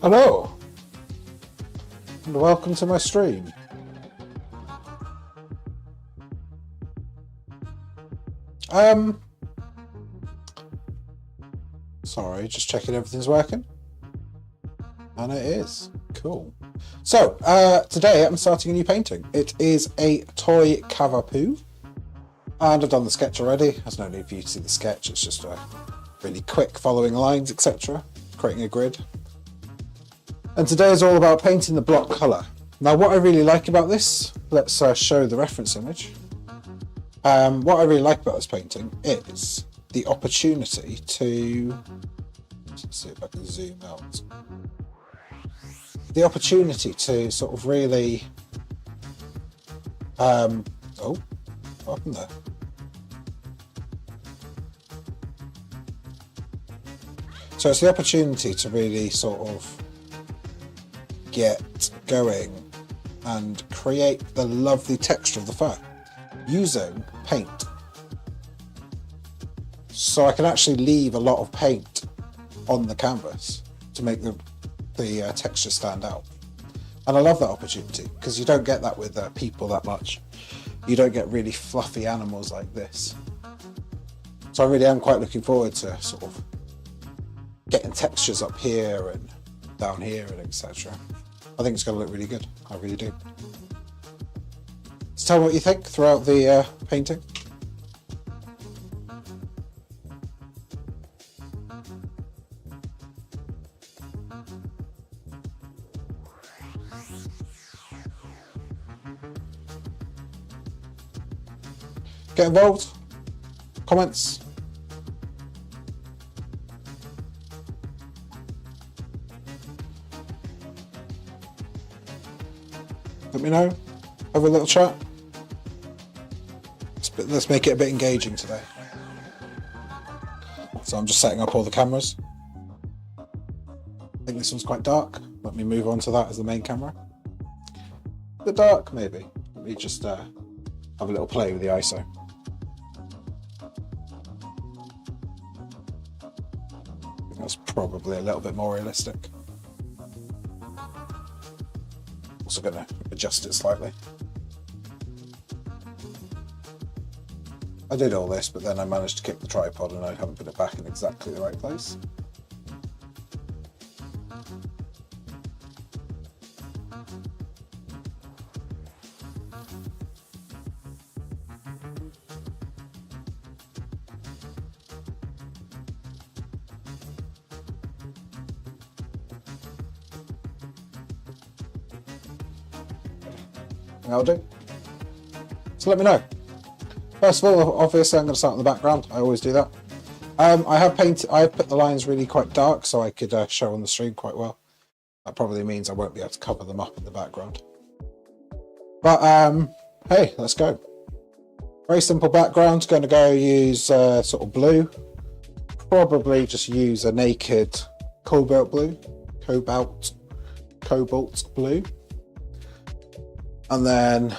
Hello, and welcome to my stream. Sorry, just checking everything's working. And it is. Cool. So, today I'm starting a new painting. It is a Toy Cavapoo. And I've done the sketch already. There's no need for you to see the sketch. It's just really quick following lines, etc. Creating a grid. And today is all about painting the block colour. Now what I really like about this, let's show the reference image. What I really like about this painting is the opportunity to, let's see if I can zoom out. The opportunity to sort of really, oh, what happened there? So it's the opportunity to really sort of get going and create the lovely texture of the fur using paint. So I can actually leave a lot of paint on the canvas to make the texture stand out. And I love that opportunity because you don't get that with people that much. You don't get really fluffy animals like this. So I really am quite looking forward to sort of getting textures up here and down here and etc. I think it's going to look really good. I really do. So tell me what you think throughout the painting. Get involved. Comments. Let me know. Have a little chat. Let's make it a bit engaging today. So I'm just setting up all the cameras. I think this one's quite dark. Let me move on to that as the main camera. A bit dark, maybe. Let me just have a little play with the ISO. That's probably a little bit more realistic. Also going to adjust it slightly. I did all this, but then I managed to kick the tripod and I haven't put it back in exactly the right place. That'll do. So let me know. First of all, obviously I'm going to start in the background. I always do that. I have put the lines really quite dark so I could show on the stream quite well. That probably means I won't be able to cover them up in the background. But hey, let's go. Very simple background. Going to go use sort of blue. Probably just use a naked cobalt blue. Cobalt blue. And then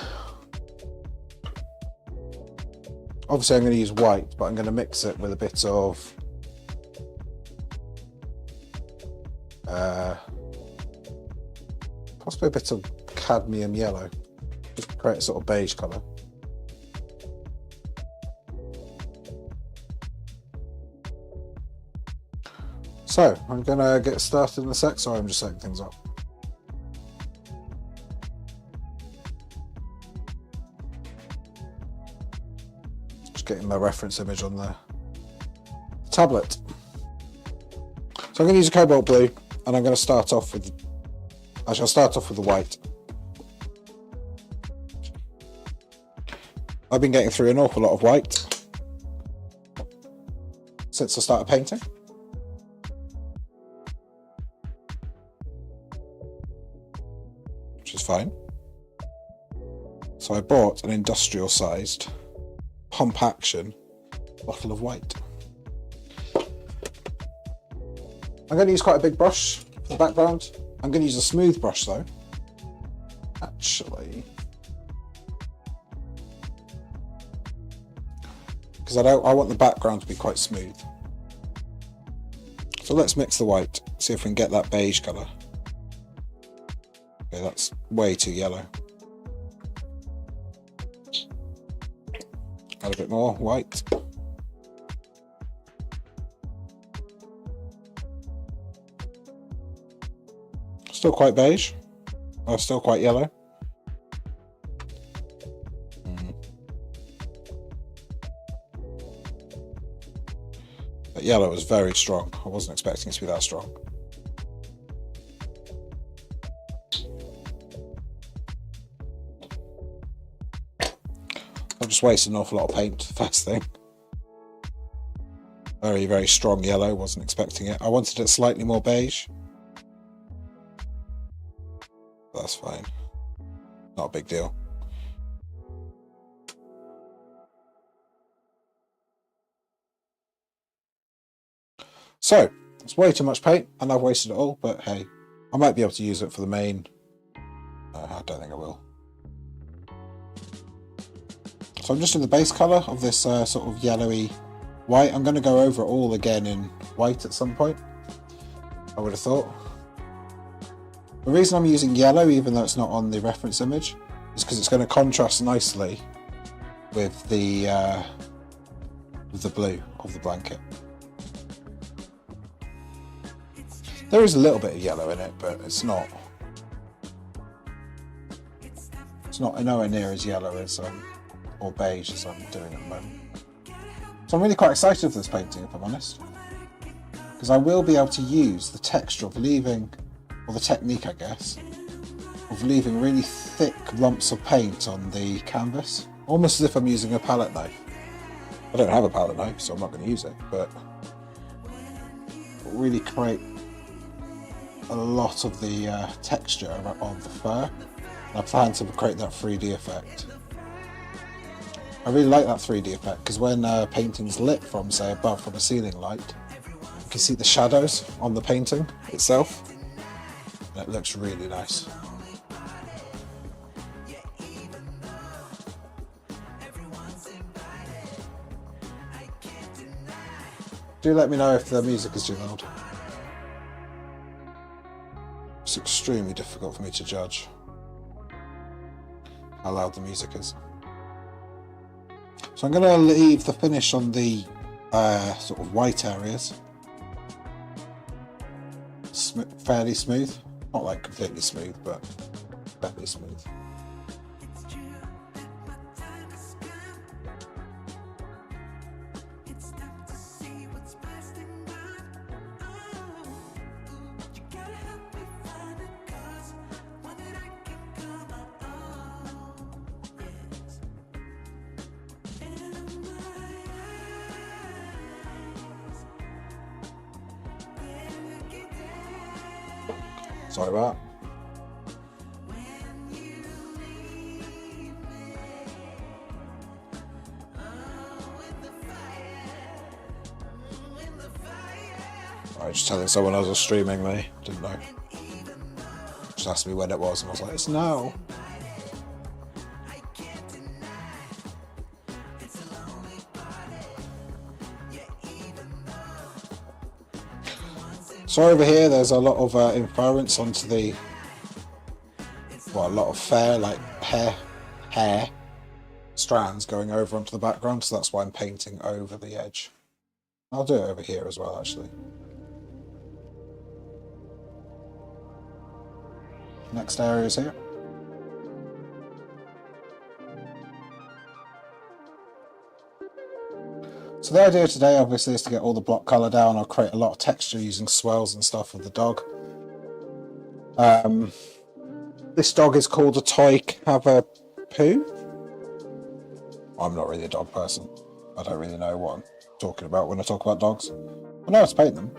obviously I'm going to use white, but I'm going to mix it with a bit of possibly a bit of cadmium yellow, just to create a sort of beige colour. So I'm going to get started in a sec. Sorry, I'm just setting things up. Getting my reference image on the tablet. So I'm going to use a cobalt blue, and I'm going to start off with, I shall start off with the white. I've been getting through an awful lot of white since I started painting. Which is fine. So I bought an industrial sized pump action bottle of white. I'm going to use quite a big brush for the background. I'm going to use a smooth brush though. Actually, because I want the background to be quite smooth. So let's mix the white, see if we can get that beige colour. Okay, that's way too yellow. Add a bit more white. Still quite beige. Or still quite yellow. But yellow was very strong. I wasn't expecting it to be that strong. I've just wasted an awful lot of paint, first thing. Very, very strong yellow, wasn't expecting it. I wanted it slightly more beige. That's fine. Not a big deal. So, it's way too much paint, and I've wasted it all, but hey, I might be able to use it for the main. I don't think I will. So I'm just in the base colour of this sort of yellowy white. I'm going to go over it all again in white at some point, I would have thought. The reason I'm using yellow, even though it's not on the reference image, is because it's going to contrast nicely with the blue of the blanket. There is a little bit of yellow in it, but it's not nowhere near as yellow as or beige as I'm doing at the moment. So I'm really quite excited for this painting, if I'm honest, because I will be able to use the texture of leaving, or the technique I guess, of leaving really thick lumps of paint on the canvas, almost as if I'm using a palette knife. I don't have a palette knife, so I'm not going to use it, but really create a lot of the texture of the fur. And I plan to create that 3D effect. I really like that 3D effect because when painting's lit from, say, above from a ceiling light, you can see the shadows on the painting itself, and it looks really nice. Do let me know if the music is too loud. It's extremely difficult for me to judge how loud the music is. So I'm going to leave the finish on the sort of white areas fairly smooth. Not like completely smooth, but fairly smooth. Sorry about that. I was just telling someone else was streaming me, didn't know. Just asked me when it was, and I was like, it's now. So over here there's a lot of inference onto the, well, a lot of fair, like hair strands going over onto the background, so that's why I'm painting over the edge. I'll do it over here as well, actually. Next area is here. So the idea today obviously is to get all the block colour down. I'll create a lot of texture using swirls and stuff of the dog. This dog is called a Toy Cavapoo. I'm not really a dog person. I don't really know what I'm talking about when I talk about dogs. I know how to paint them.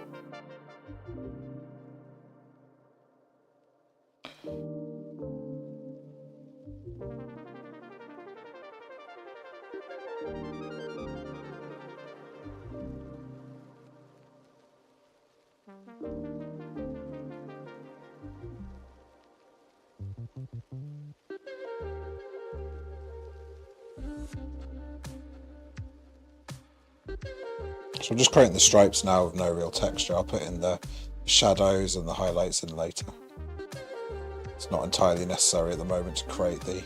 So I'm just creating the stripes now with no real texture. I'll put in the shadows and the highlights in later. It's not entirely necessary at the moment to create the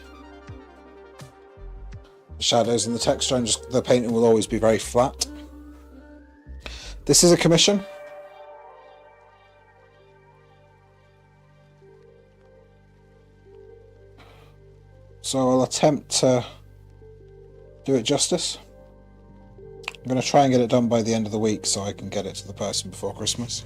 shadows and the texture, and just the painting will always be very flat. This is a commission. So I'll attempt to do it justice. I'm going to try and get it done by the end of the week so I can get it to the person before Christmas.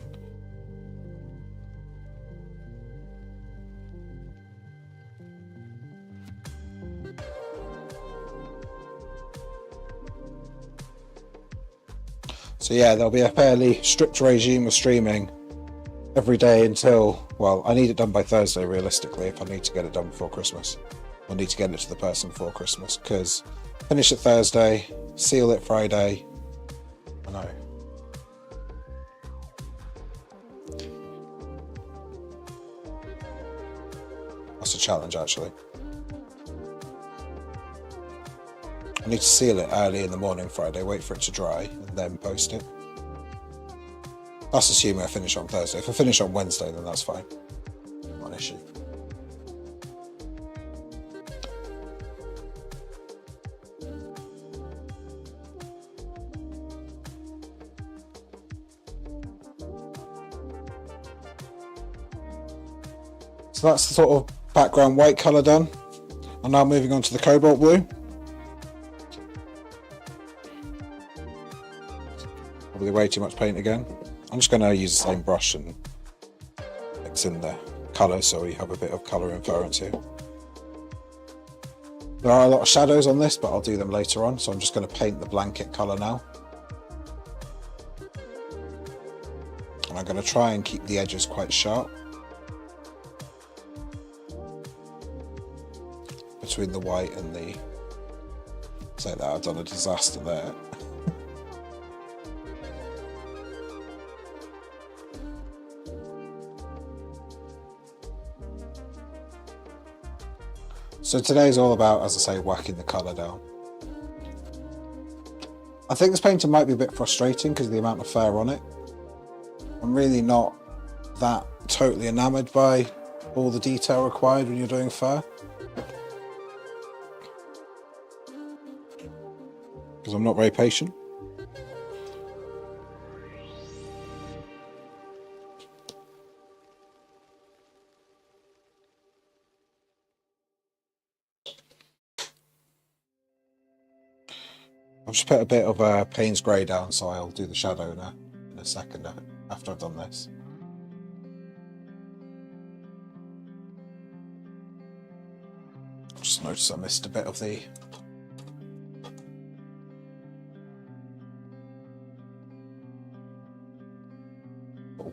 So yeah, there'll be a fairly strict regime of streaming every day until, well, I need it done by Thursday realistically if I need to get it done before Christmas. I'll need to get it to the person before Christmas, because finish it Thursday, seal it Friday. I know. That's a challenge actually. I need to seal it early in the morning Friday, wait for it to dry, and then post it. That's assuming I finish on Thursday. If I finish on Wednesday, then that's fine. Not an issue. So that's the sort of background white colour done. I'm now moving on to the cobalt blue. Probably way too much paint again. I'm just going to use the same brush and mix in the colour so we have a bit of colour inference here. There are a lot of shadows on this, but I'll do them later on, so I'm just going to paint the blanket colour now. And I'm going to try and keep the edges quite sharp between the white and the... Say that I've done a disaster there. So today's all about, as I say, whacking the colour down. I think this painting might be a bit frustrating because of the amount of fur on it. I'm really not that totally enamoured by all the detail required when you're doing fur. Because I'm not very patient. I've just put a bit of Payne's Grey down, so I'll do the shadow in a second after I've done this. I just noticed I missed a bit of the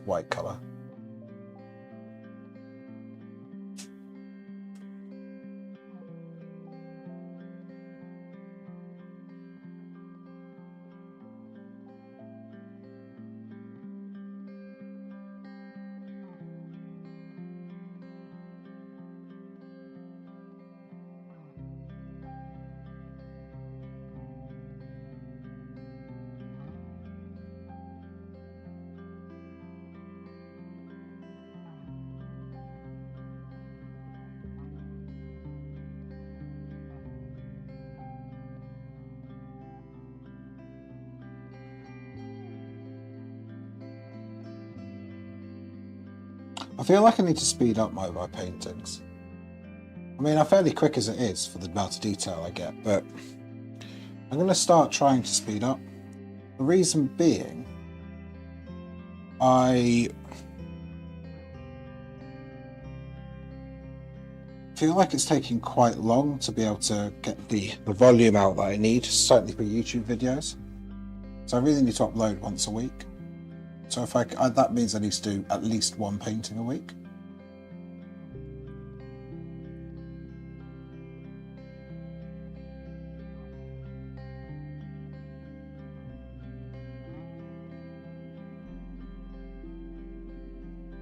white colour. I feel like I need to speed up my paintings. I mean, I'm fairly quick as it is for the amount of detail I get, but I'm going to start trying to speed up. The reason being, I feel like it's taking quite long to be able to get the volume out that I need, certainly for YouTube videos. So I really need to upload once a week. So if that means I need to do at least one painting a week.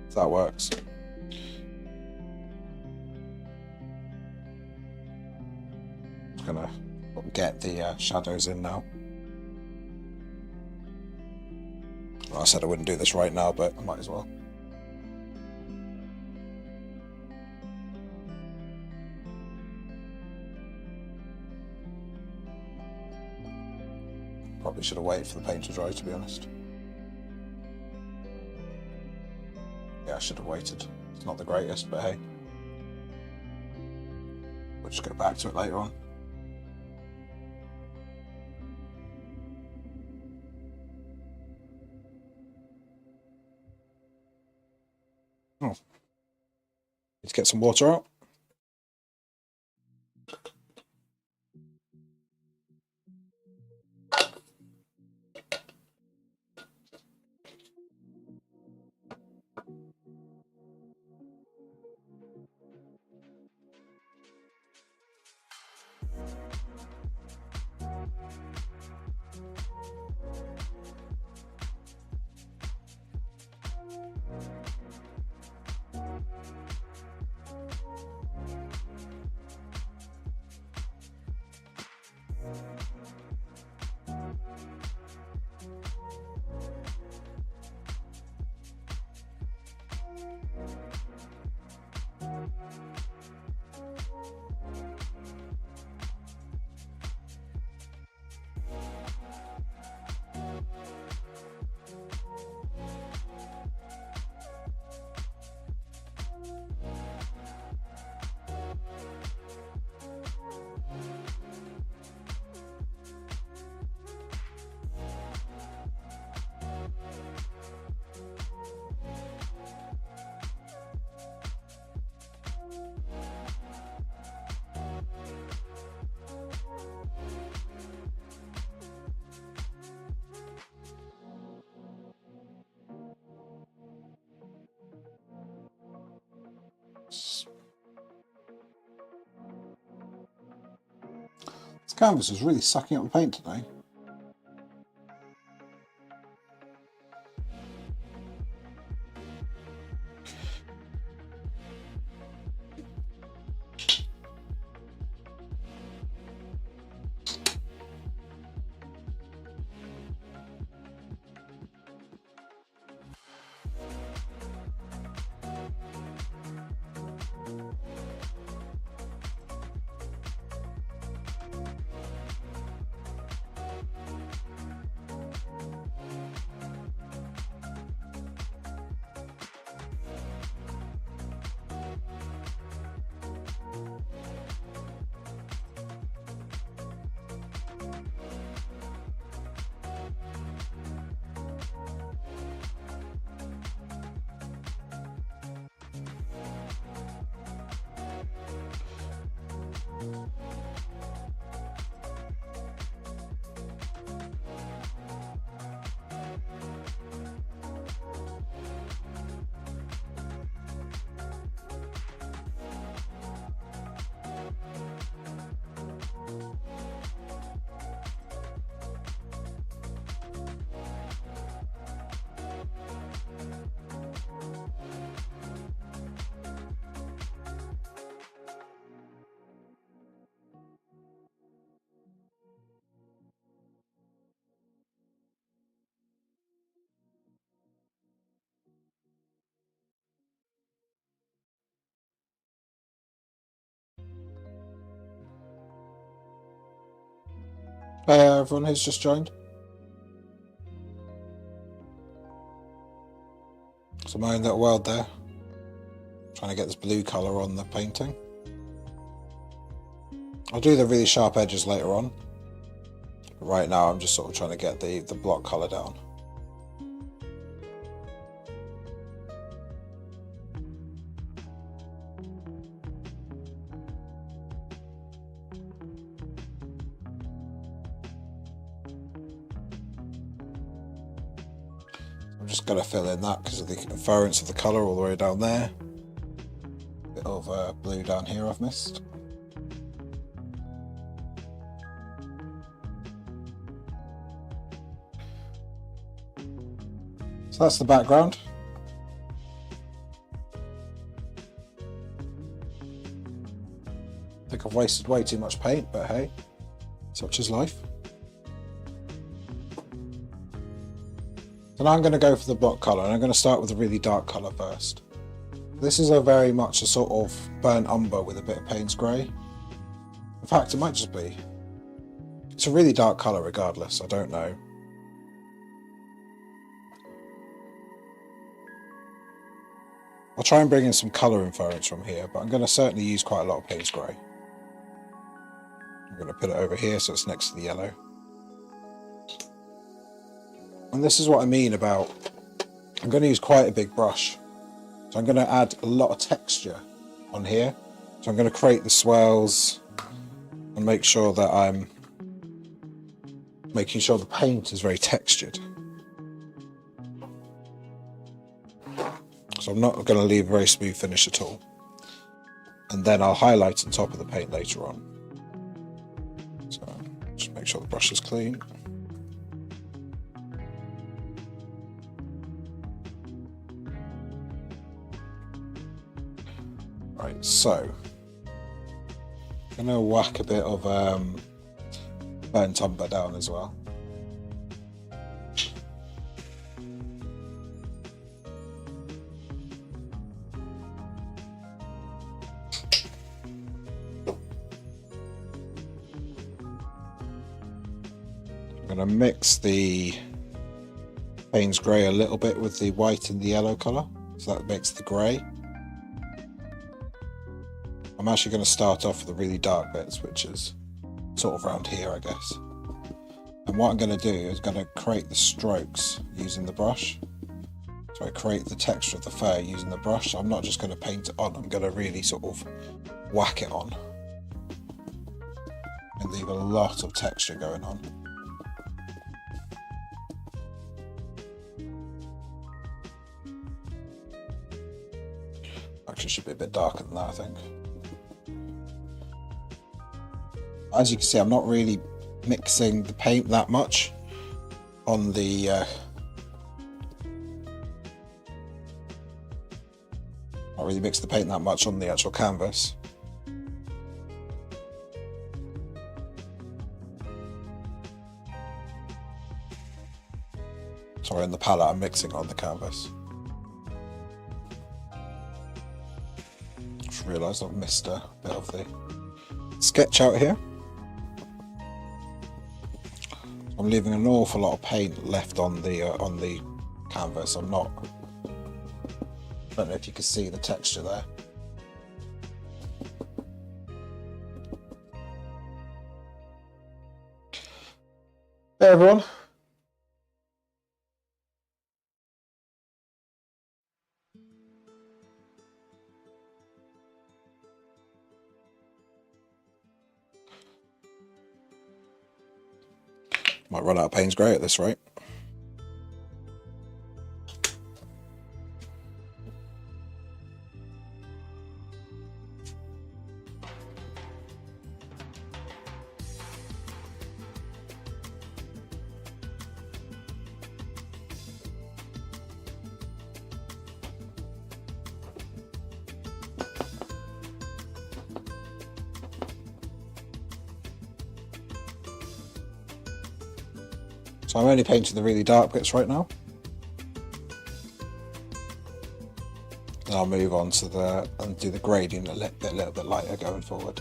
If that works. Just gonna get the shadows in now. I said I wouldn't do this right now, but I might as well. Probably should have waited for the paint to dry, to be honest. Yeah, I should have waited. It's not the greatest, but hey. We'll just go back to it later on. Oh, need to get some water out. This canvas is really sucking up the paint today. Hey everyone who's just joined. So my own little world there. Trying to get this blue colour on the painting. I'll do the really sharp edges later on. But right now I'm just sort of trying to get the block colour down. I'm just going to fill in that because of the inference of the colour all the way down there. Bit of blue down here I've missed. So that's the background. I think I've wasted way too much paint, but hey, such is life. So now I'm going to go for the block colour, and I'm going to start with a really dark colour first. This is very much a sort of burnt umber with a bit of Payne's grey. In fact, it might just be. It's a really dark colour regardless, I don't know. I'll try and bring in some colour inference from here, but I'm going to certainly use quite a lot of Payne's grey. I'm going to put it over here so it's next to the yellow. And this is what I mean about, I'm going to use quite a big brush. So I'm going to add a lot of texture on here. So I'm going to create the swirls and make sure that I'm making sure the paint is very textured. So I'm not going to leave a very smooth finish at all. And then I'll highlight on top of the paint later on. So just make sure the brush is clean. Right, so I'm going to whack a bit of burnt umber down as well. I'm going to mix the Payne's grey a little bit with the white and the yellow colour, so that makes the grey. I'm actually going to start off with the really dark bits, which is sort of around here, I guess. And what I'm going to do is going to create the strokes using the brush. So I create the texture of the fur using the brush. So I'm not just going to paint it on, I'm going to really sort of whack it on and leave a lot of texture going on. Actually, should be a bit darker than that, I think. As you can see, I'm not really mixing the paint that much on the not really mix the paint that much on the actual canvas. Sorry, in the palette I'm mixing on the canvas. Just realised I've missed a bit of the sketch out here. I'm leaving an awful lot of paint left on the canvas. I don't know if you can see the texture there. Hey everyone. Might run out of Payne's grey at this rate. So I'm only painting the really dark bits right now. Then I'll move on to and do the gradient a little bit lighter going forward.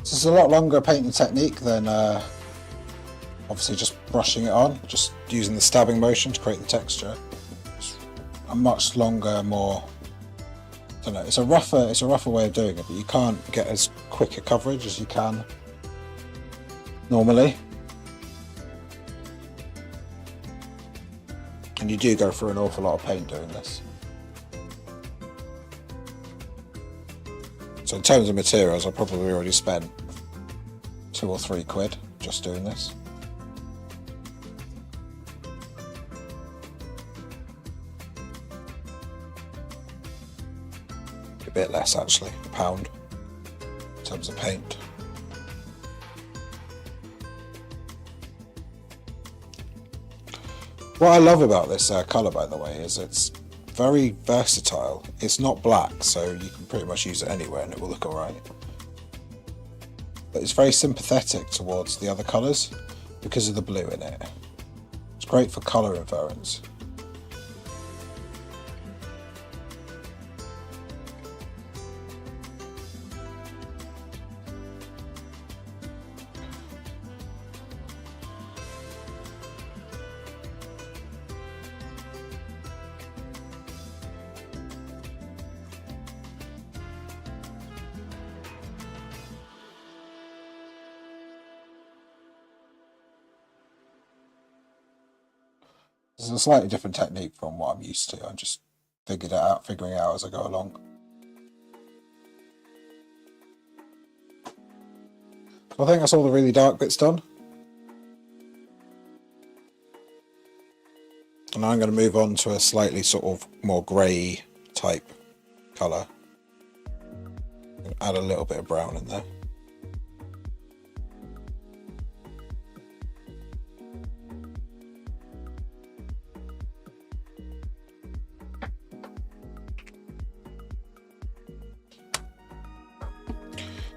This is a lot longer painting technique than obviously just brushing it on, just using the stabbing motion to create the texture. It's a much longer, more, I don't know, it's a rougher way of doing it, but you can't get as quick a coverage as you can normally. And you do go through an awful lot of paint doing this. So in terms of materials, I probably already spent £2 or £3 just doing this. A bit less actually, £1 in terms of paint. What I love about this colour, by the way, is it's very versatile. It's not black, so you can pretty much use it anywhere and it will look alright. But it's very sympathetic towards the other colours because of the blue in it. It's great for colour inference. This is a slightly different technique from what I'm used to. I just figuring it out as I go along. So I think that's all the really dark bits done. And now I'm going to move on to a slightly sort of more grey type colour. Add a little bit of brown in there.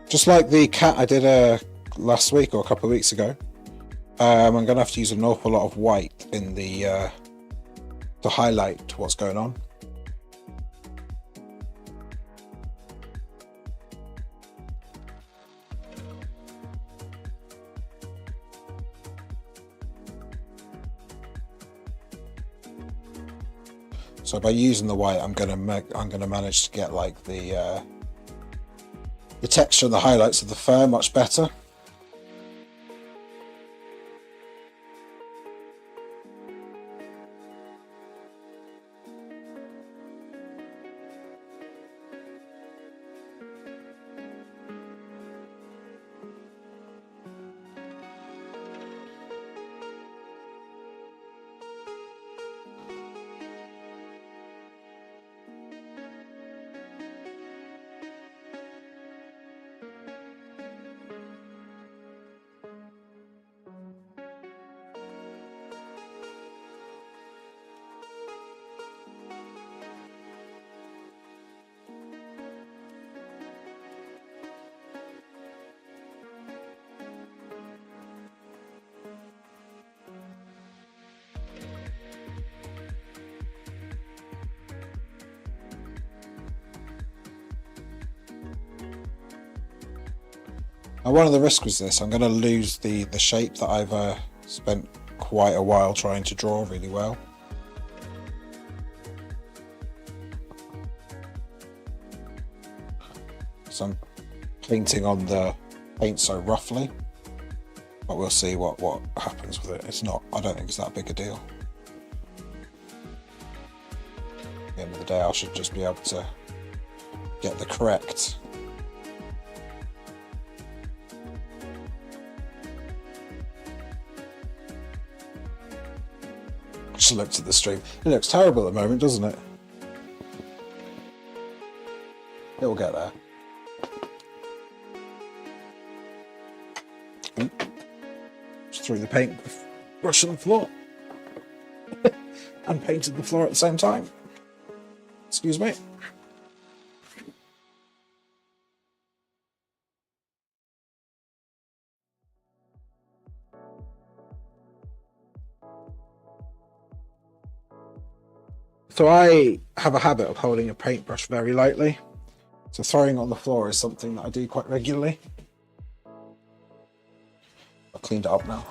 Just like the cat I did last week or a couple of weeks ago, I'm going to have to use an awful lot of white in the to highlight what's going on. So by using the white, I'm going to manage to get like the texture and the highlights of the fur much better. Now one of the risks with this, I'm going to lose the shape that I've spent quite a while trying to draw really well. So I'm painting on the paint so roughly, but we'll see what happens with it. It's not, I don't think it's that big a deal. At the end of the day, I should just be able to get the correct just looked at the stream. It looks terrible at the moment, doesn't it? It will get there. Just threw the paint brush on the floor and painted the floor at the same time. Excuse me. So I have a habit of holding a paintbrush very lightly. So throwing it on the floor is something that I do quite regularly. I've cleaned it up now.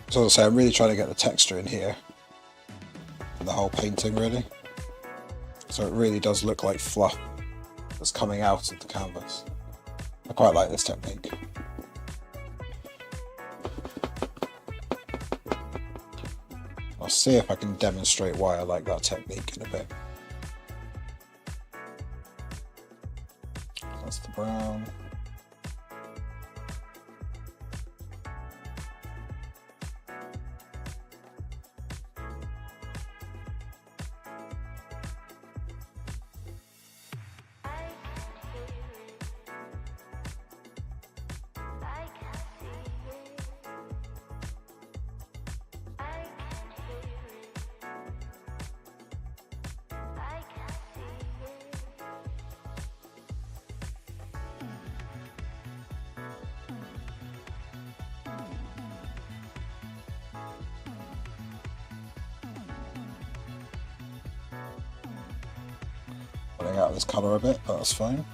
So as I say, I'm really trying to get the texture in here for the whole painting, really. So it really does look like fluff that's coming out of the canvas. I quite like this technique. I'll see if I can demonstrate why I like that technique in a bit. That's the brown. Running out of this colour a bit, but that's fine.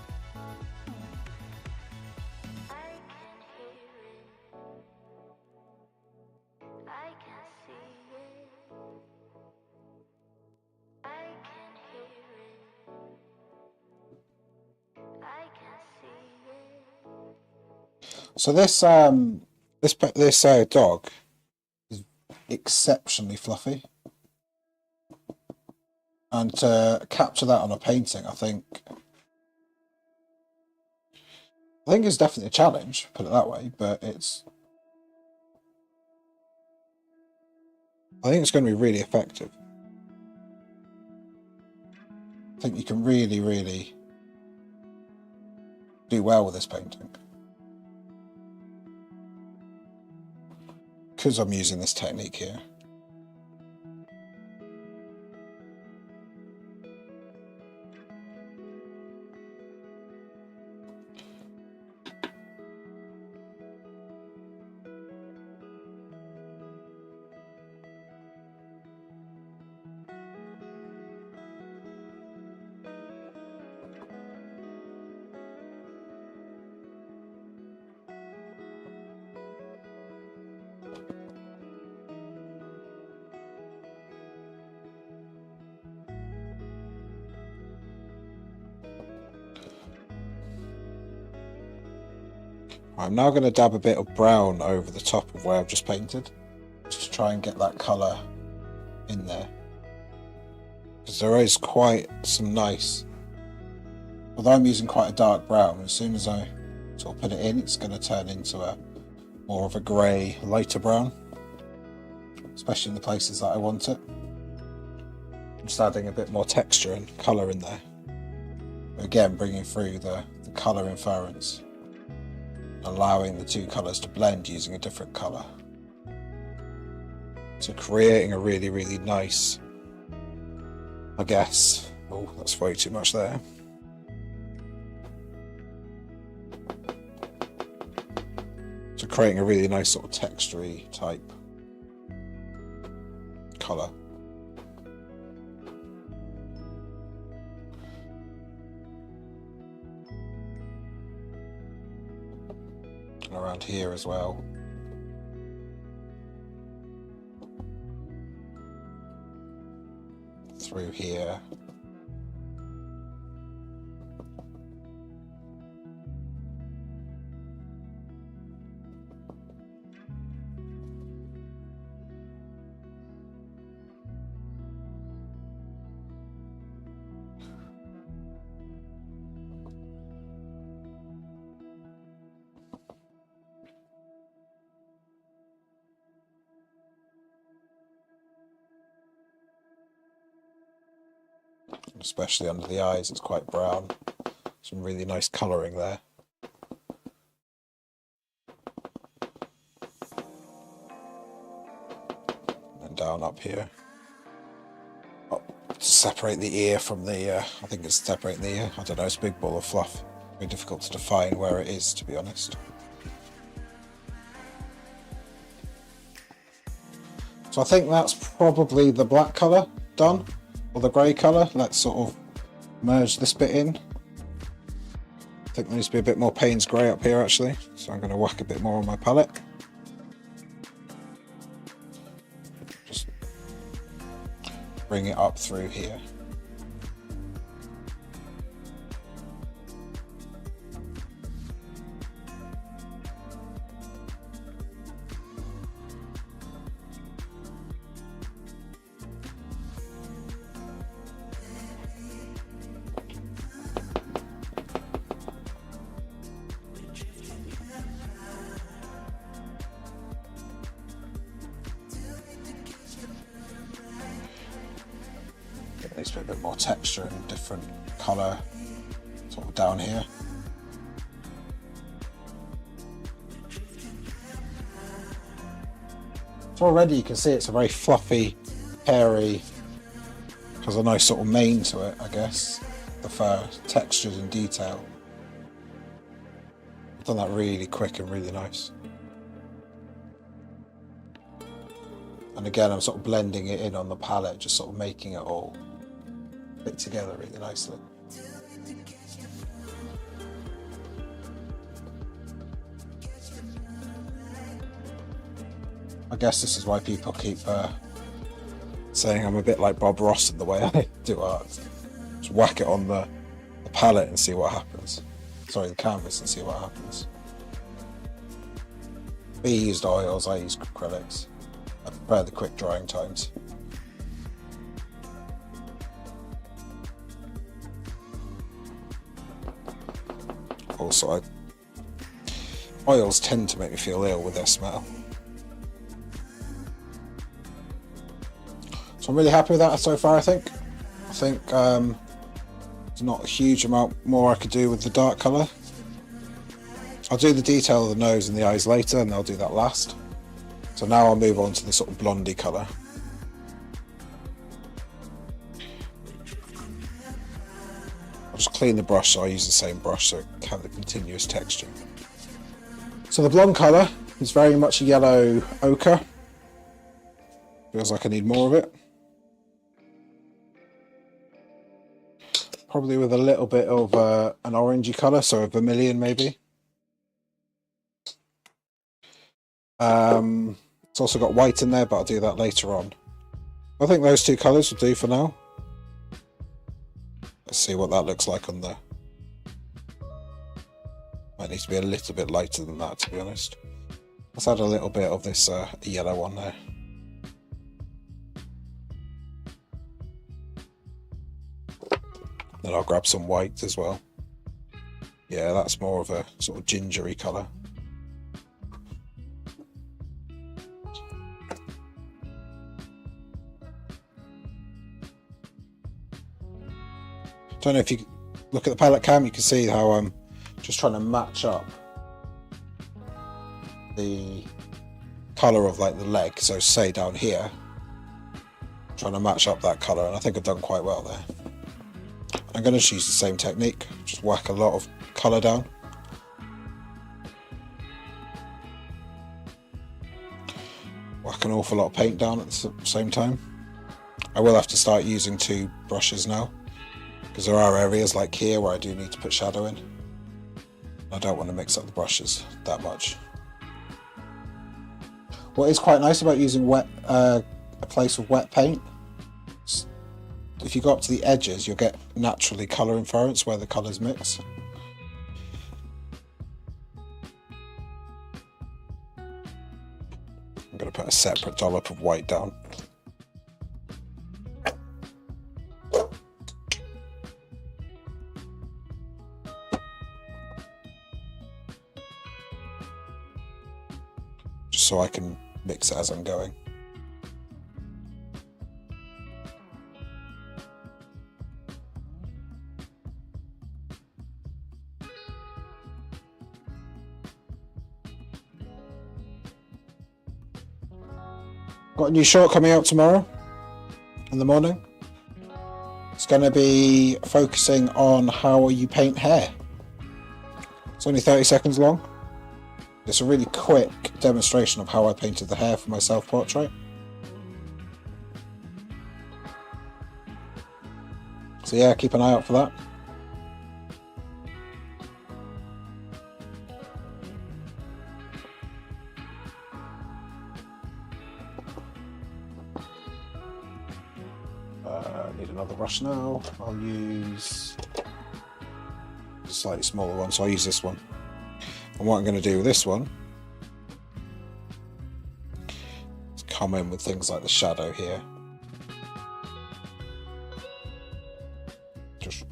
So this dog is exceptionally fluffy. And to capture that on a painting, I think it's definitely a challenge, put it that way, but I think it's going to be really effective. I think you can really, really do well with this painting. Because I'm using this technique here. I'm now going to dab a bit of brown over the top of where I've just painted, just to try and get that colour in there. Because there is quite some nice, although I'm using quite a dark brown, as soon as I sort of put it in, it's going to turn into a more of a grey, lighter brown, especially in the places that I want it. I'm just adding a bit more texture and colour in there. Again, bringing through the colour inference. Allowing the two colours to blend using a different colour. So creating a really, really nice, I guess, oh, that's way too much there. So creating a really nice sort of textury type colour. Around here as well. Through here. Especially under the eyes, it's quite brown. Some really nice colouring there. And down up here. Oh, to separate the ear from the, I think it's separating the ear. I don't know, it's a big ball of fluff. Very difficult to define where it is, to be honest. So I think that's probably the black colour done. Or the grey colour. Let's sort of merge this bit in. I think there needs to be a bit more Payne's grey up here actually, so I'm going to whack a bit more on my palette. bring it up through here. It needs to be a bit more texture and different colour sort of down here. So already you can see it's a very fluffy, hairy, has a nice sort of mane to it, I guess. The fur, textures and detail. I've done that really quick and really nice. And again, I'm sort of blending it in on the palette, just sort of making it all fit together really nicely. I guess this is why people keep saying I'm a bit like Bob Ross in the way I do art. Just whack it on the palette and see what happens. Sorry, the canvas and see what happens. He used oils, I use acrylics. I prefer the quick drying times. Also, oils tend to make me feel ill with their smell. So I'm really happy with that so far, I think. There's not a huge amount more I could do with the dark colour. I'll do the detail of the nose and the eyes later, and I'll do that last. So now I'll move on to the sort of blondie colour. I'll just clean the brush so I use the same brush so it can have the continuous texture. So the blonde colour is very much a yellow ochre. Feels like I need more of it. Probably with a little bit of an orangey colour, so a vermilion maybe. It's also got white in there, but I'll do that later on. I think those two colours will do for now. Let's see what that looks like on the... Might need to be a little bit lighter than that, to be honest. Let's add a little bit of this yellow one there. Then I'll grab some white as well. Yeah, that's more of a sort of gingery colour. Don't know if you look at the palette cam, you can see how I'm just trying to match up the colour of like the leg. So say down here, trying to match up that colour, and I think I've done quite well there. I'm going to use the same technique, just whack a lot of colour down. Whack an awful lot of paint down at the same time. I will have to start using two brushes now, because there are areas like here where I do need to put shadow in. I don't want to mix up the brushes that much. What is quite nice about using a place with wet paint, if you go up to the edges, you'll get naturally colour inference where the colours mix. I'm going to put a separate dollop of white down. Just so I can mix it as I'm going. Got a new short coming out tomorrow in the morning. It's going to be focusing on how you paint hair. It's only 30 seconds long. It's a really quick demonstration of how I painted the hair for my self-portrait. So yeah, keep an eye out for that. Need another brush now. I'll use a slightly smaller one, so I'll use this one. And what I'm going to do with this one is come in with things like the shadow here. Just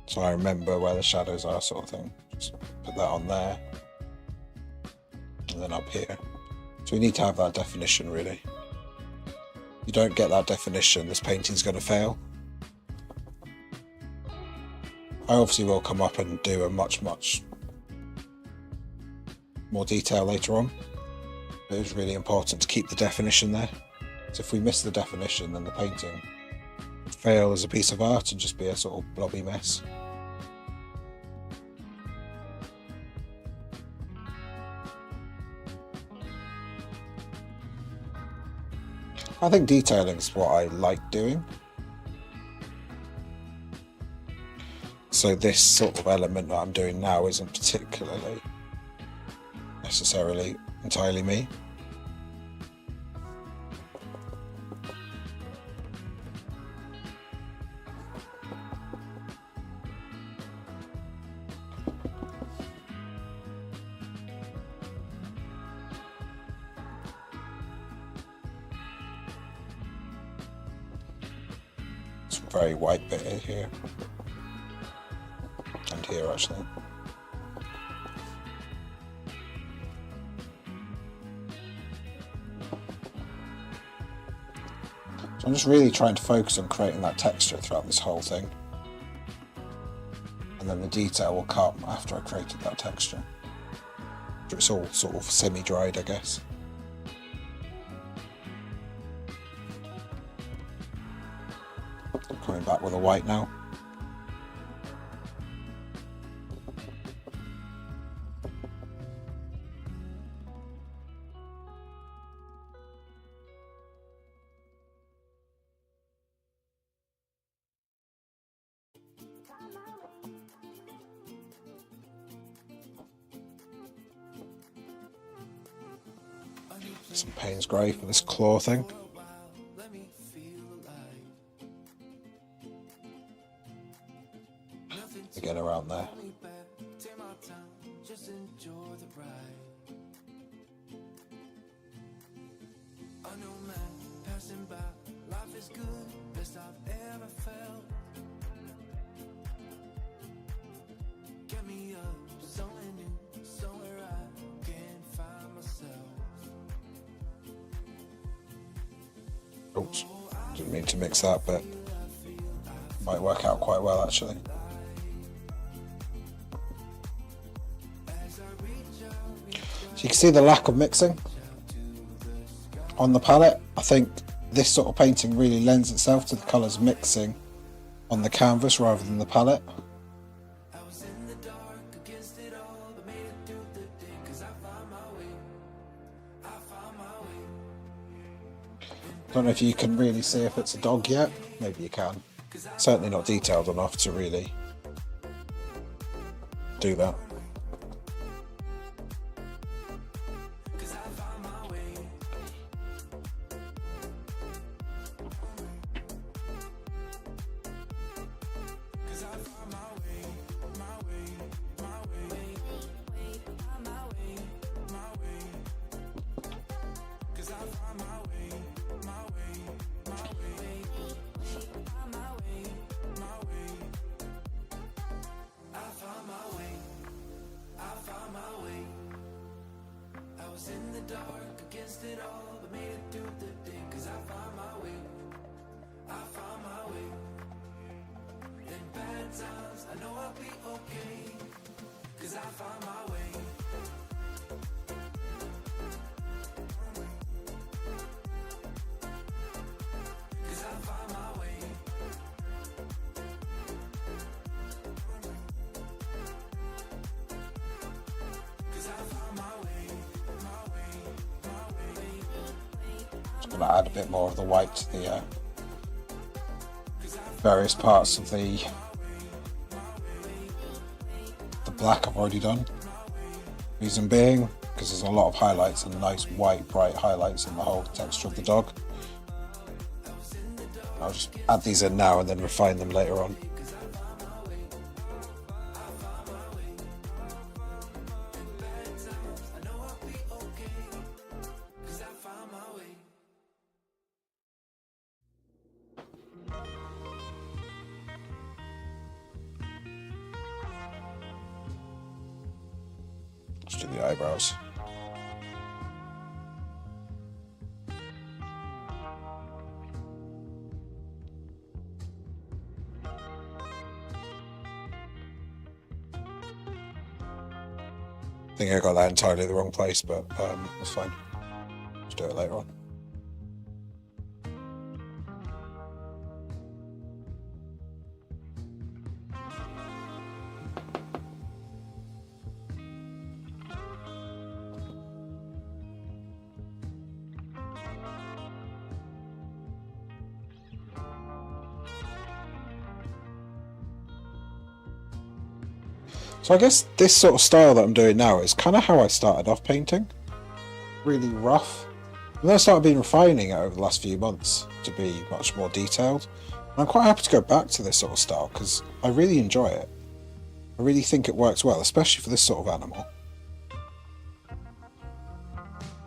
so I remember where the shadows are, sort of thing. Just put that on there. And then up here. So we need to have that definition, really. If you don't get that definition, this painting's going to fail. I obviously will come up and do a much more detail later on. But it was really important to keep the definition there. So if we miss the definition, then the painting would fail as a piece of art and just be a sort of blobby mess. I think detailing is what I like doing. So this sort of element that I'm doing now isn't particularly necessarily entirely me. It's a very white bit here. And here actually. So I'm just really trying to focus on creating that texture throughout this whole thing. And then the detail will come after I created that texture. It's all sort of semi-dried, I guess. I'm coming back with a white now. Some Payne's grey for this claw thing. Again around there. Oops, didn't mean to mix that, but might work out quite well actually. So you can see the lack of mixing on the palette. I think this sort of painting really lends itself to the colours mixing on the canvas rather than the palette. I don't know if you can really see if it's a dog yet. Maybe you can. Certainly not detailed enough to really do that. I'm going to add a bit more of the white to the various parts of the black I've already done. Reason being, because there's a lot of highlights and nice white bright highlights in the whole texture of the dog. I'll just add these in now and then refine them later on. Let's do the eyebrows. I think I got that entirely the wrong place, but that's fine. Let's do it later on. So I guess this sort of style that I'm doing now is kind of how I started off painting. Really rough. And then I started refining it over the last few months to be much more detailed. And I'm quite happy to go back to this sort of style because I really enjoy it. I really think it works well, especially for this sort of animal.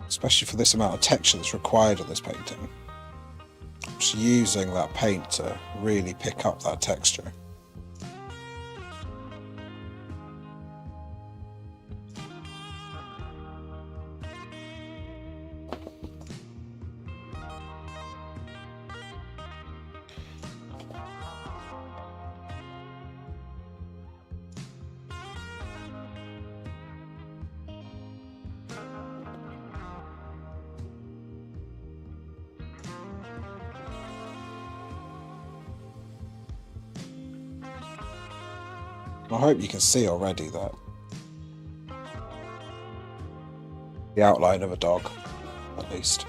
Especially for this amount of texture that's required on this painting. Just using that paint to really pick up that texture. I hope you can see already that the outline of a dog, at least.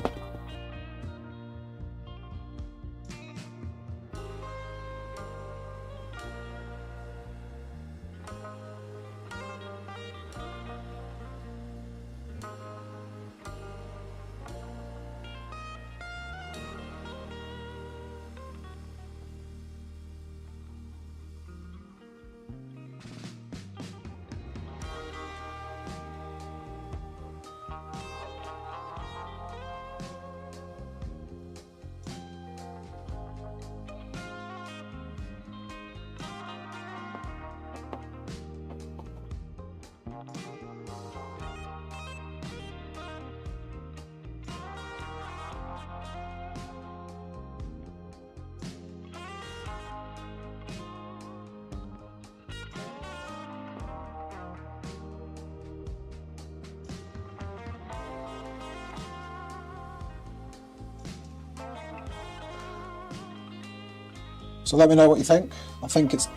So let me know what you think. I think it's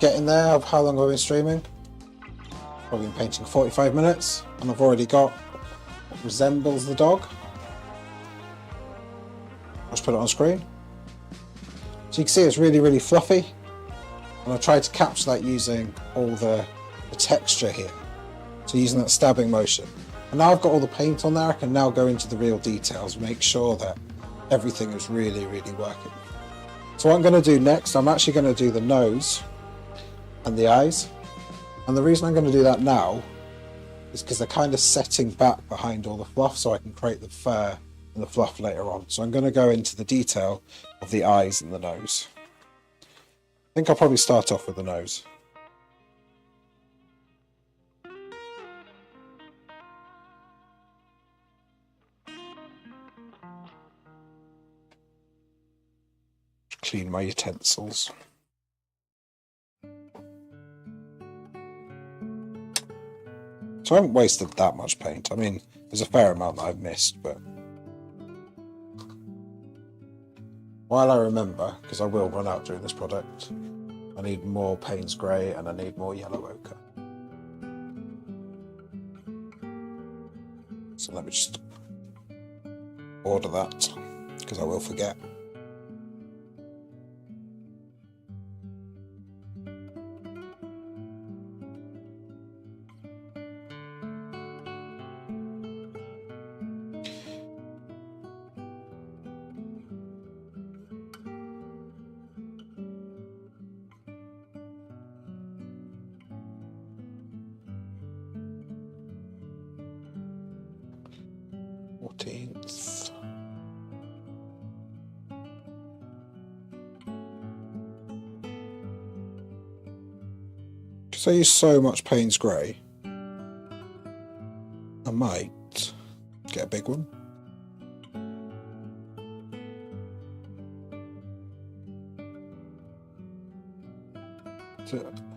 getting there of how long I've been streaming. Probably been painting 45 minutes and I've already got what resembles the dog. I'll just put it on screen. So you can see it's really, really fluffy. And I tried to capture that using all the texture here. So using that stabbing motion. And now I've got all the paint on there, I can now go into the real details, make sure that everything is really, really working. So what I'm going to do next, I'm actually going to do the nose and the eyes. And the reason I'm going to do that now is because they're kind of setting back behind all the fluff, so I can create the fur and the fluff later on. So I'm going to go into the detail of the eyes and the nose. I think I'll probably start off with the nose. Clean my utensils. So I haven't wasted that much paint. I mean, there's a fair amount that I've missed, but while I remember, because I will run out during this project, I need more Payne's Grey and I need more yellow ochre. So let me just order that, because I will forget. 14th. Because I use so much Payne's Grey, I might get a big one.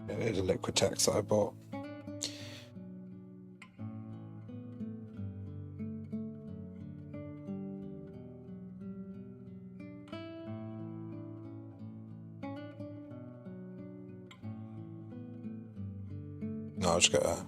It is a liquid text that I bought. No, I'll just get that.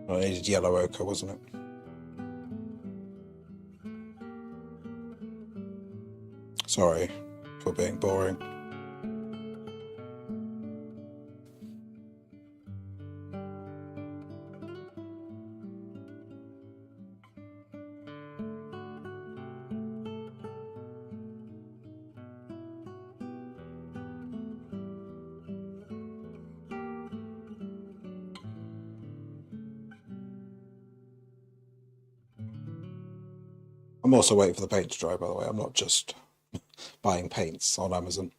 I needed yellow ochre, wasn't it? Sorry for being boring. I'm also waiting for the paint to dry, by the way. I'm not just buying paints on Amazon.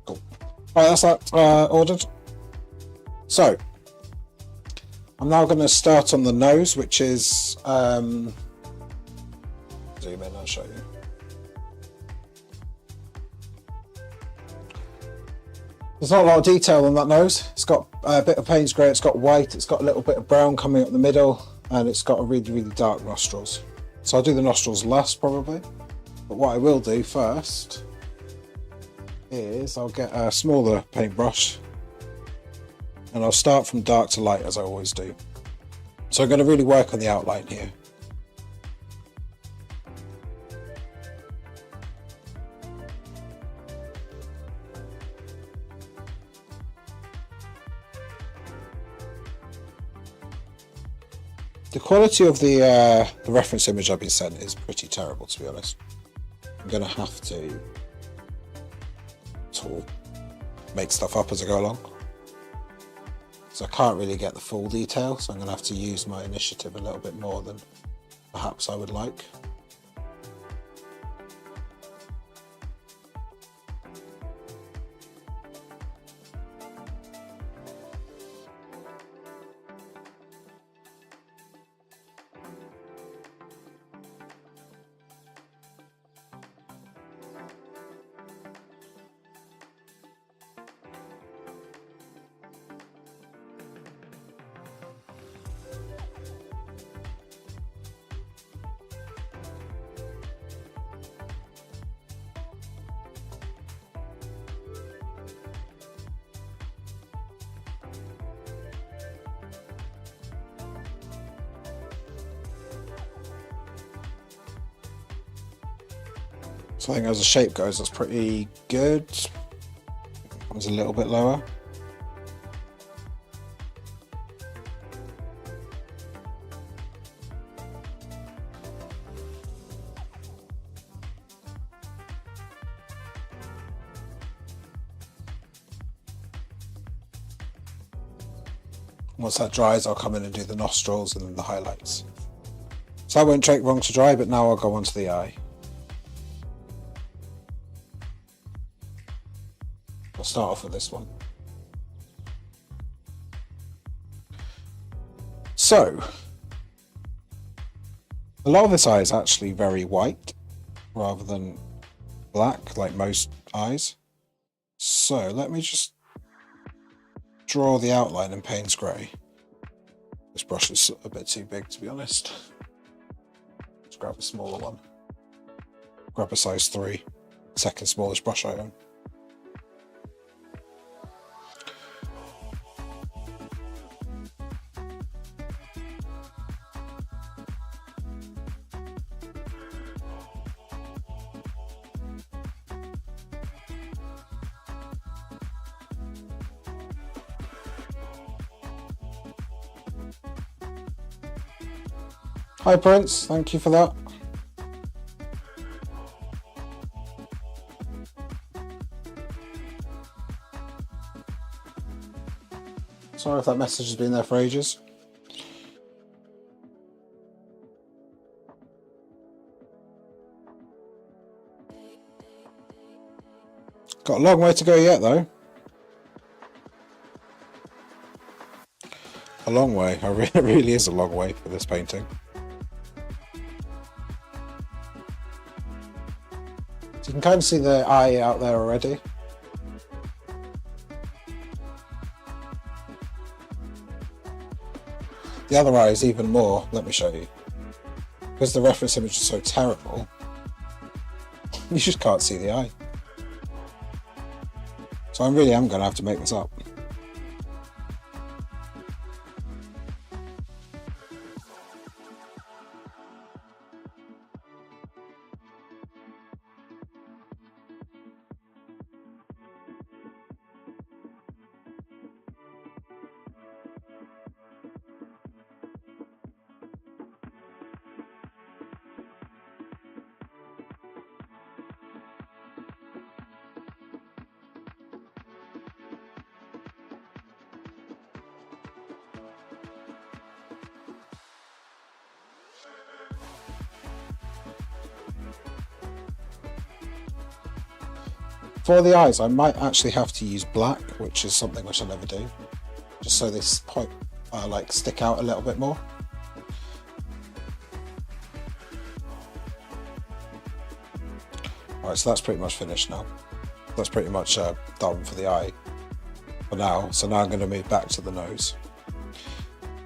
Cool. Right, that's that ordered. So I'm now going to start on the nose, which is zoom in, I'll show you. There's not a lot of detail on that nose. It's got a bit of Payne's Grey, it's got white, it's got a little bit of brown coming up the middle, and it's got a really, really dark nostrils. So I'll do the nostrils last probably, but what I will do first is I'll get a smaller paintbrush and I'll start from dark to light as I always do. So I'm going to really work on the outline here. The quality of the reference image I've been sent is pretty terrible, to be honest. I'm going to have to sort of make stuff up as I go along. So I can't really get the full detail, so I'm going to have to use my initiative a little bit more than perhaps I would like. So I think as the shape goes, that's pretty good. Comes a little bit lower. Once that dries, I'll come in and do the nostrils and then the highlights. So that won't take long to dry, but now I'll go on to the eye. I'll start off with this one. So, a lot of this eye is actually very white rather than black like most eyes. So let me just draw the outline in Payne's Grey. This brush is a bit too big, to be honest. Let's grab a smaller one. grab a size 3, second smallest brush I own. Hi Prince, thank you for that. Sorry if that message has been there for ages. Got a long way to go yet though. A long way, it really is a long way for this painting. So you can kind of see the eye out there already. The other eye is even more, let me show you. Because the reference image is so terrible, you just can't see the eye. So I really am going to have to make this up. For the eyes, I might actually have to use black, which is something which I never do, just so they like stick out a little bit more. Alright, so that's pretty much finished now. That's pretty much done for the eye for now. So now I'm going to move back to the nose.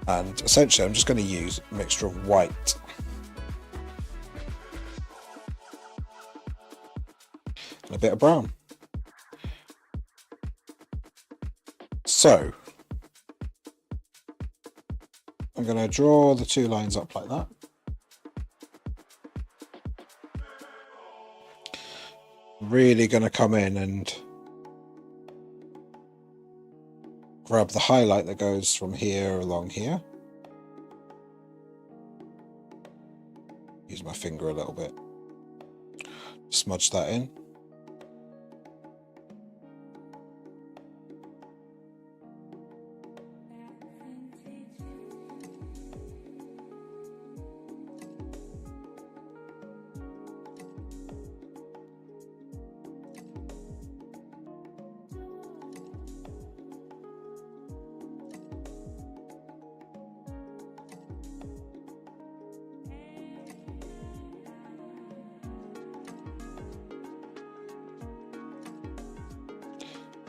And essentially I'm just going to use a mixture of white and a bit of brown. So I'm going to draw the two lines up like that. Really going to come in and grab the highlight that goes from here along here. Use my finger a little bit. Smudge that in.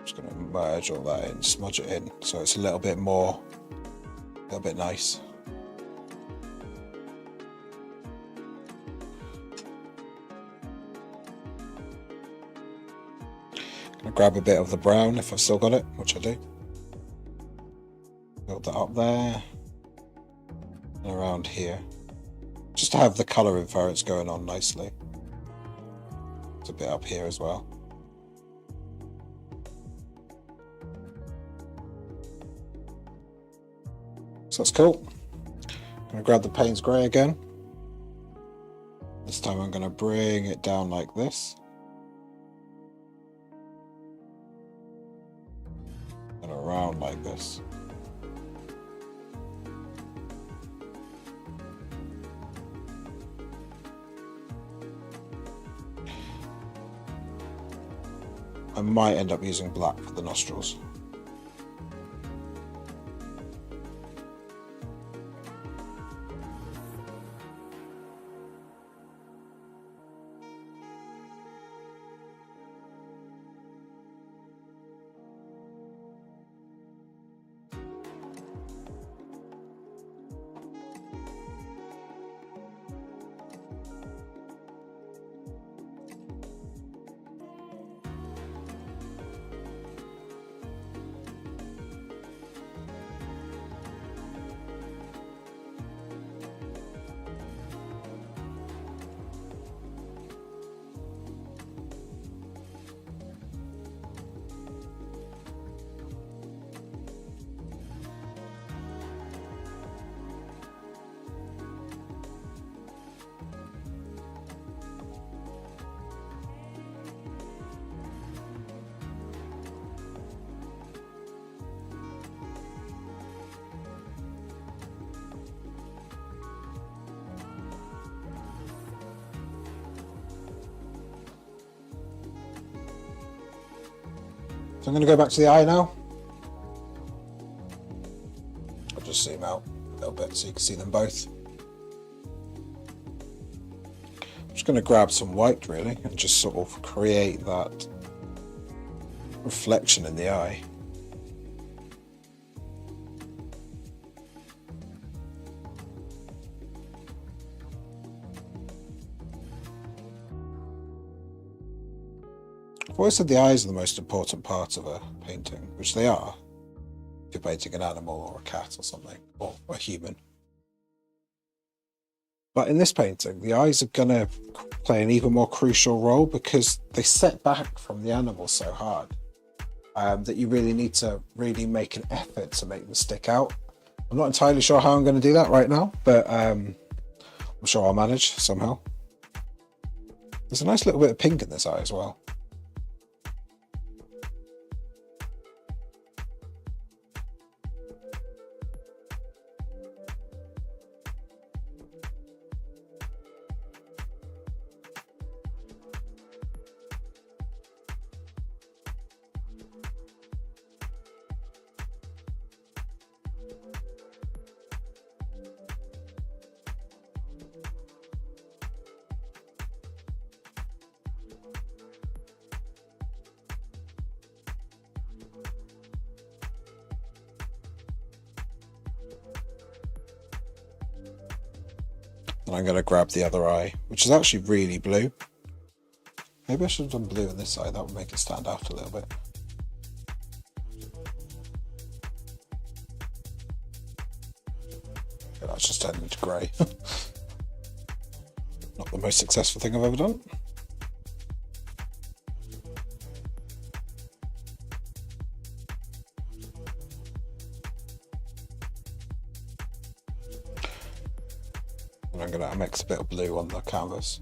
Just going to merge all that in, smudge it in, so it's a little bit more, a little bit nice. Going to grab a bit of the brown if I've still got it, which I do. Build that up there and around here, just to have the colour inference going on nicely. It's a bit up here as well. So that's cool. I'm going to grab the Payne's Grey again. This time I'm going to bring it down like this. And around like this. I might end up using black for the nostrils. So I'm going to go back to the eye now. I'll just zoom out a little bit so you can see them both. I'm just going to grab some white really and just sort of create that reflection in the eye. I've always said the eyes are the most important part of a painting, which they are if you're painting an animal or a cat or something, or a human. But in this painting, the eyes are going to play an even more crucial role because they set back from the animal so hard that you really need to really make an effort to make them stick out. I'm not entirely sure how I'm going to do that right now, but I'm sure I'll manage somehow. There's a nice little bit of pink in this eye as well. And I'm going to grab the other eye, which is actually really blue. Maybe I should have done blue on this side, that would make it stand out a little bit. Yeah, that's just turned into grey. Not the most successful thing I've ever done. And I'm going to mix a bit of blue on the canvas.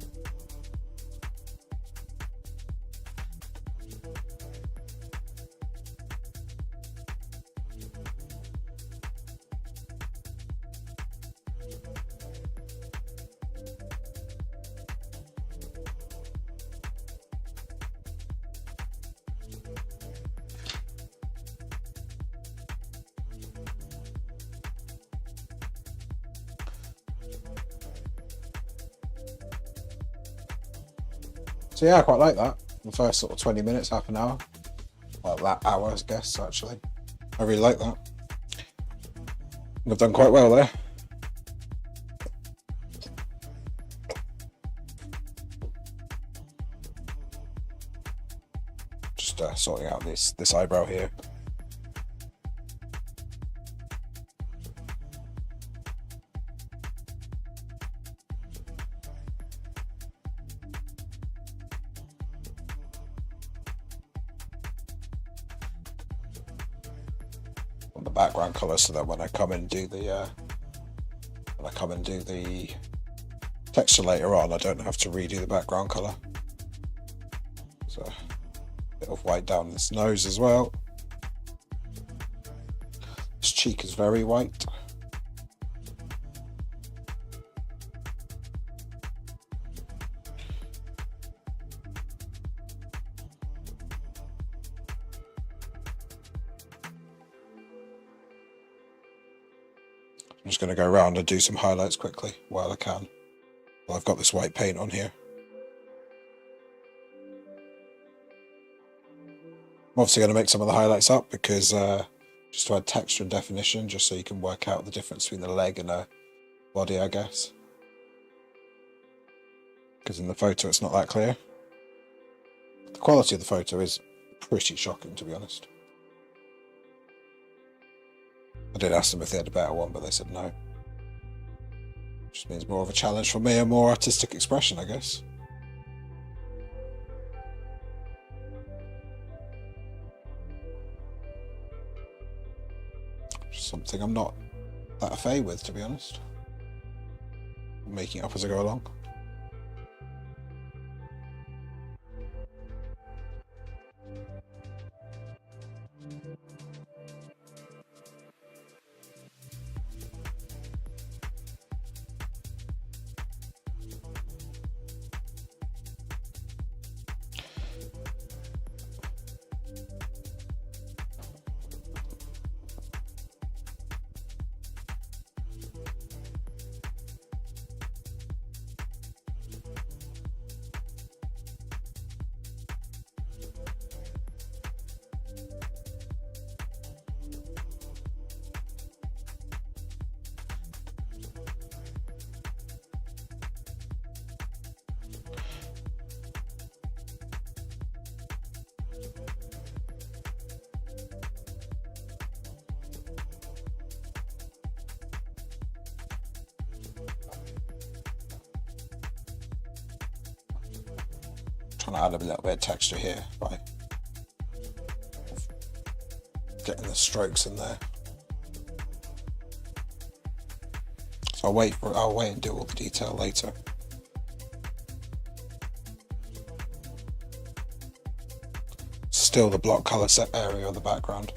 So yeah, I quite like that. The first sort of 20 minutes, half an hour. Well, that hour, I guess, actually. I really like that. I've done quite well there. Just sorting out this eyebrow here. On the background colour, so that when I come and do the texture later on, I don't have to redo the background colour. So a bit of white down this nose as well. This cheek is very white. I'm just going to go around and do some highlights quickly while I can. Well, I've got this white paint on here. I'm obviously going to make some of the highlights up because just to add texture and definition, just so you can work out the difference between the leg and a body, I guess. Because in the photo it's not that clear. The quality of the photo is pretty shocking, to be honest. I did ask them if they had a better one, but they said no. Which means more of a challenge for me and more artistic expression, I guess. Something I'm not that au fait with, to be honest. I'm making it up as I go along. kind of add a little bit of texture here by getting the strokes in there. So I'll wait and do all the detail later. Still the block color set area of the background.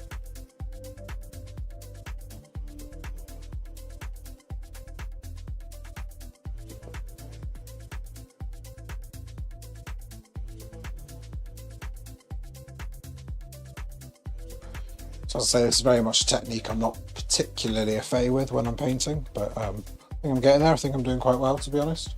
So I'll say this is very much a technique I'm not particularly a fay with when I'm painting, but I think I'm getting there. I think I'm doing quite well, to be honest.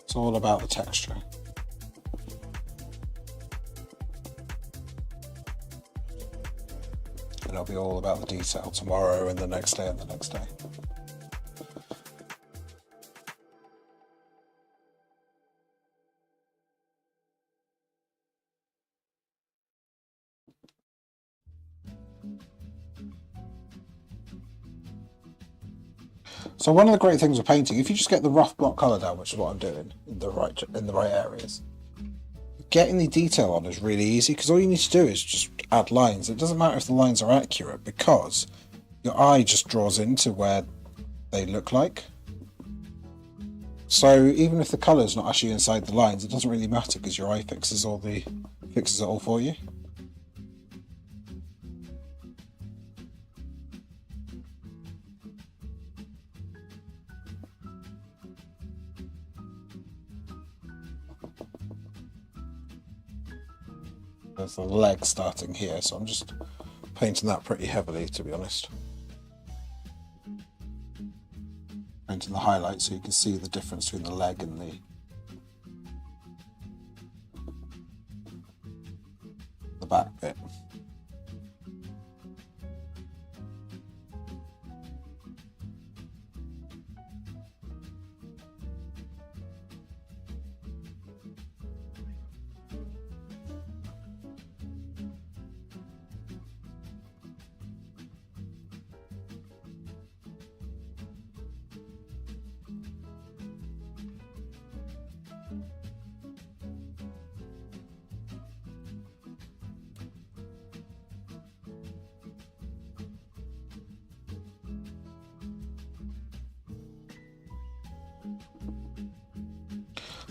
It's all about the texture. And it'll be all about the detail tomorrow and the next day and the next day. So one of the great things with painting, if you just get the rough block colour down, which is what I'm doing in the right areas, getting the detail on is really easy, because all you need to do is just add lines. It doesn't matter if the lines are accurate, because your eye just draws into where they look like. So even if the colour's not actually inside the lines, it doesn't really matter, because your eye fixes it all for you. There's the leg starting here, so I'm just painting that pretty heavily, to be honest. Painting the highlight so you can see the difference between the leg and the back bit.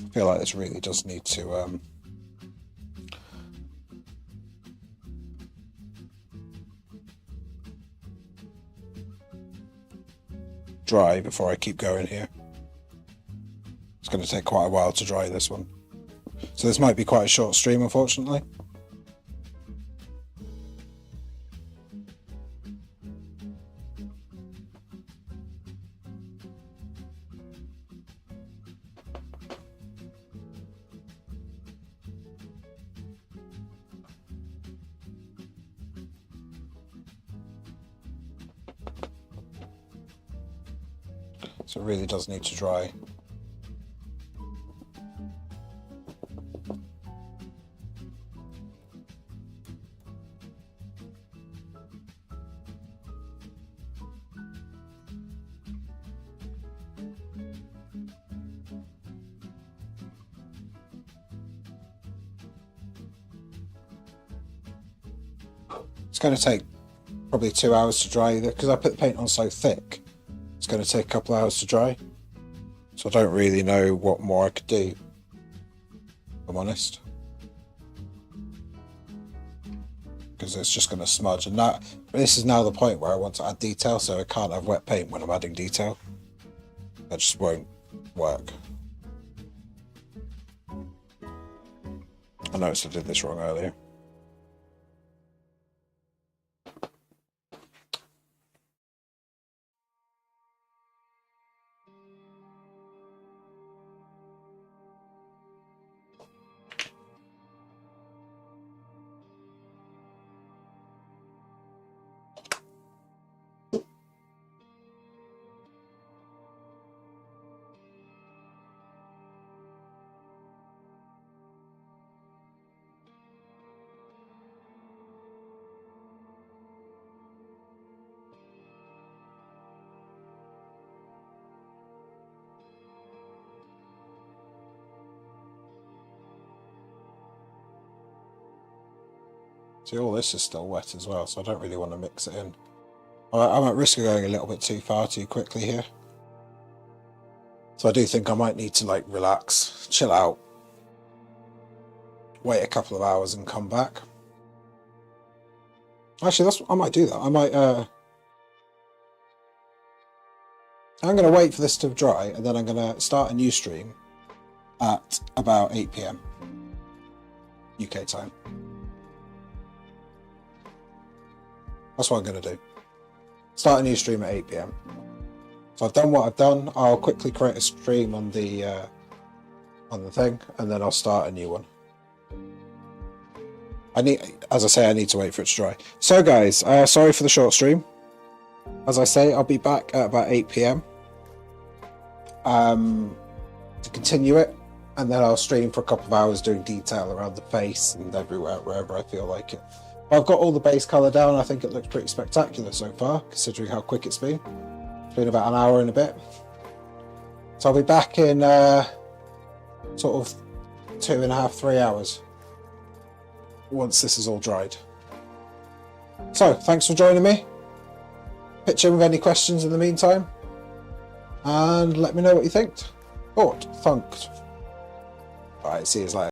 I feel like this really does need to dry before I keep going here. It's going to take quite a while to dry this one, so this might be quite a short stream, unfortunately. So it really does need to dry. It's going to take probably 2 hours to dry, because I put the paint on so thick. It's going to take a couple of hours to dry, so I don't really know what more I could do, if I'm honest, because it's just going to smudge. And that, this is now the point where I want to add detail, so I can't have wet paint when I'm adding detail. That just won't work. I noticed I did this wrong earlier. See, all this is still wet as well, so I don't really want to mix it in. I'm at risk of going a little bit too far too quickly here. So I do think I might need to like relax, chill out, wait a couple of hours and come back. Actually, I might do that. I might, I'm going to wait for this to dry, and then I'm going to start a new stream at about 8 PM UK time. That's what I'm going to do. Start a new stream at 8 PM. So I've done what I've done. I'll quickly create a stream on the thing, and then I'll start a new one. As I say, I need to wait for it to dry. So guys, sorry for the short stream. As I say, I'll be back at about 8 PM to continue it, and then I'll stream for a couple of hours doing detail around the face and everywhere, wherever I feel like it. I've got all the base colour down. I think it looks pretty spectacular so far, considering how quick it's been. It's been about an hour and a bit. So I'll be back in sort of 2.5, 3 hours once this is all dried. So, thanks for joining me. Pitch in with any questions in the meantime, and let me know what you think. Thought, thunked. Alright, see you later.